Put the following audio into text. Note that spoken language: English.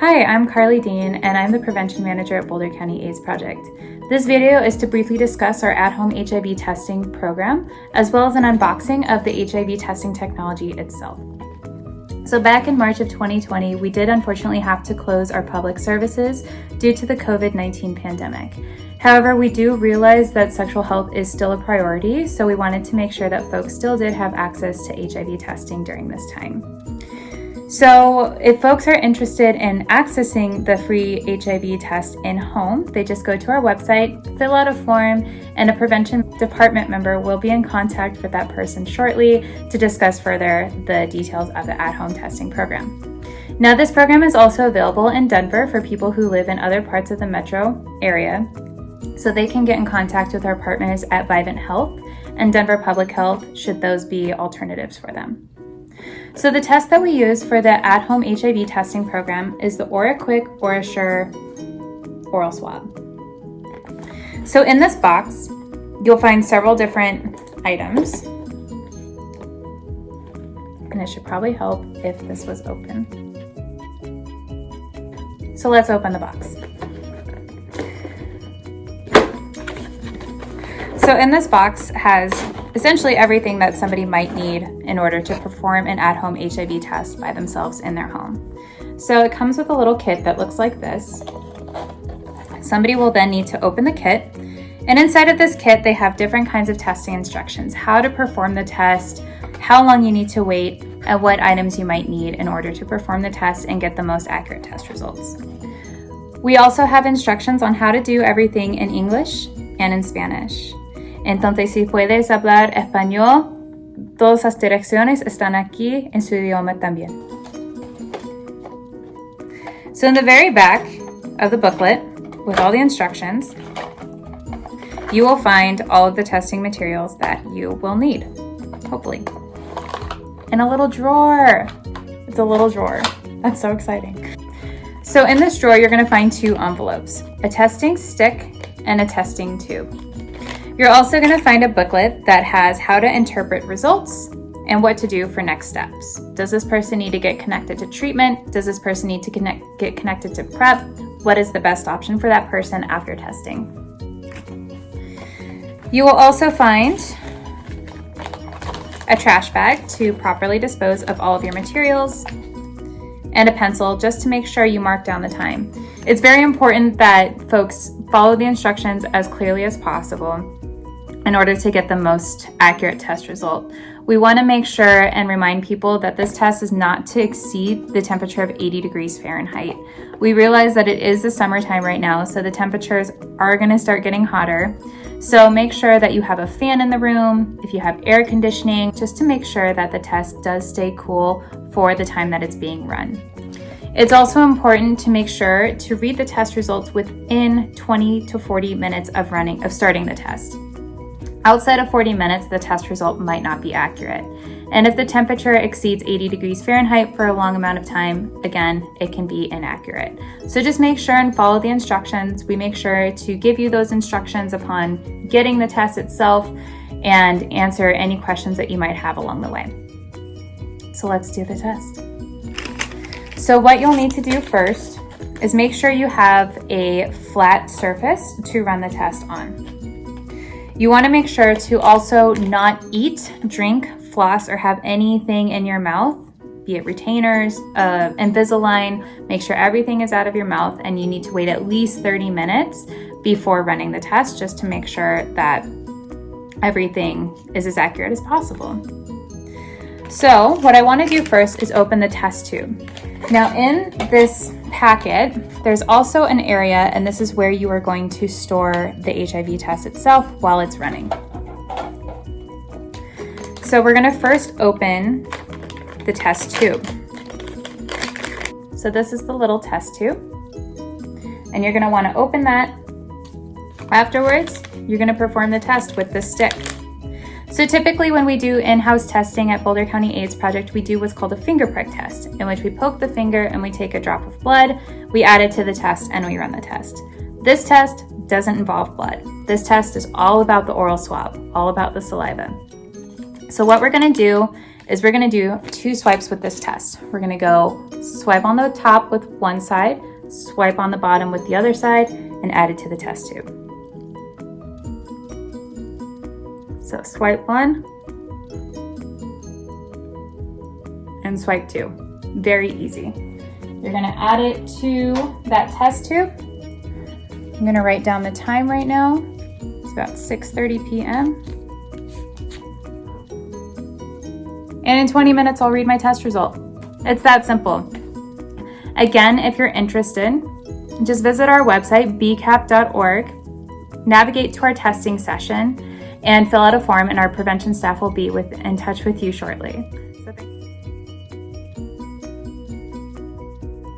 Hi, I'm Carly Dean, and I'm the Prevention Manager at Boulder County AIDS Project. This video is to briefly discuss our at-home HIV testing program, as well as an unboxing of the HIV testing technology itself. So back in March of 2020, we did unfortunately have to close our public services due to the COVID-19 pandemic. However, we do realize that sexual health is still a priority, so we wanted to make sure that folks still did have access to HIV testing during this time. So if folks are interested in accessing the free HIV test in home, they just go to our website, fill out a form, and a prevention department member will be in contact with that person shortly to discuss further the details of the at-home testing program. Now, this program is also available in Denver for people who live in other parts of the metro area, so they can get in contact with our partners at Vivint Health and Denver Public Health should those be alternatives for them. So the test that we use for the at-home HIV testing program is the OraQuick OraSure oral swab. So in this box, you'll find several different items. And it should probably help if this was open. So let's open the box. So in this box has essentially everything that somebody might need in order to perform an at-home HIV test by themselves in their home. So it comes with a little kit that looks like this. Somebody will then need to open the kit, and inside of this kit they have different kinds of testing instructions, how to perform the test, how long you need to wait, and what items you might need in order to perform the test and get the most accurate test results. We also have instructions on how to do everything in English and in Spanish. Entonces, si puedes hablar español, todas las direcciones están aquí en su idioma también. So in the very back of the booklet, with all the instructions, you will find all of the testing materials that you will need, hopefully. In a little drawer. It's a little drawer. That's so exciting. So in this drawer, you're going to find two envelopes, a testing stick and a testing tube. You're also going to find a booklet that has how to interpret results and what to do for next steps. Does this person need to get connected to treatment? Does this person need to get connected to PrEP? What is the best option for that person after testing? You will also find a trash bag to properly dispose of all of your materials and a pencil just to make sure you mark down the time. It's very important that folks follow the instructions as clearly as possible in order to get the most accurate test result. We want to make sure and remind people that this test is not to exceed the temperature of 80 degrees Fahrenheit. We realize that it is the summertime right now, so the temperatures are going to start getting hotter. So make sure that you have a fan in the room, if you have air conditioning, just to make sure that the test does stay cool for the time that it's being run. It's also important to make sure to read the test results within 20 to 40 minutes of starting the test. Outside of 40 minutes, the test result might not be accurate. And if the temperature exceeds 80 degrees Fahrenheit for a long amount of time, again, it can be inaccurate. So just make sure and follow the instructions. We make sure to give you those instructions upon getting the test itself and answer any questions that you might have along the way. So let's do the test. So what you'll need to do first is make sure you have a flat surface to run the test on. You want to make sure to also not eat, drink, floss, or have anything in your mouth, be it retainers, Invisalign. Make sure everything is out of your mouth, and you need to wait at least 30 minutes before running the test just to make sure that everything is as accurate as possible. So what I want to do first is open the test tube. Now in this packet, there's also an area, and this is where you are going to store the HIV test itself while it's running. So we're going to first open the test tube. So this is the little test tube, and you're going to want to open that. Afterwards, you're going to perform the test with this stick. So typically when we do in-house testing at Boulder County AIDS Project, we do what's called a finger prick test, in which we poke the finger and we take a drop of blood, we add it to the test, and we run the test. This test doesn't involve blood. This test is all about the oral swab, all about the saliva. So what we're going to do is we're gonna do 2 swipes with this test. We're gonna go swipe on the top with one side, swipe on the bottom with the other side, and add it to the test tube. So swipe 1 and swipe 2. Very easy. You're gonna add it to that test tube. I'm gonna write down the time right now. It's about 6:30 p.m. And in 20 minutes, I'll read my test result. It's that simple. Again, if you're interested, just visit our website, bcap.org, navigate to our testing session, and fill out a form, and our prevention staff will be in touch with you shortly.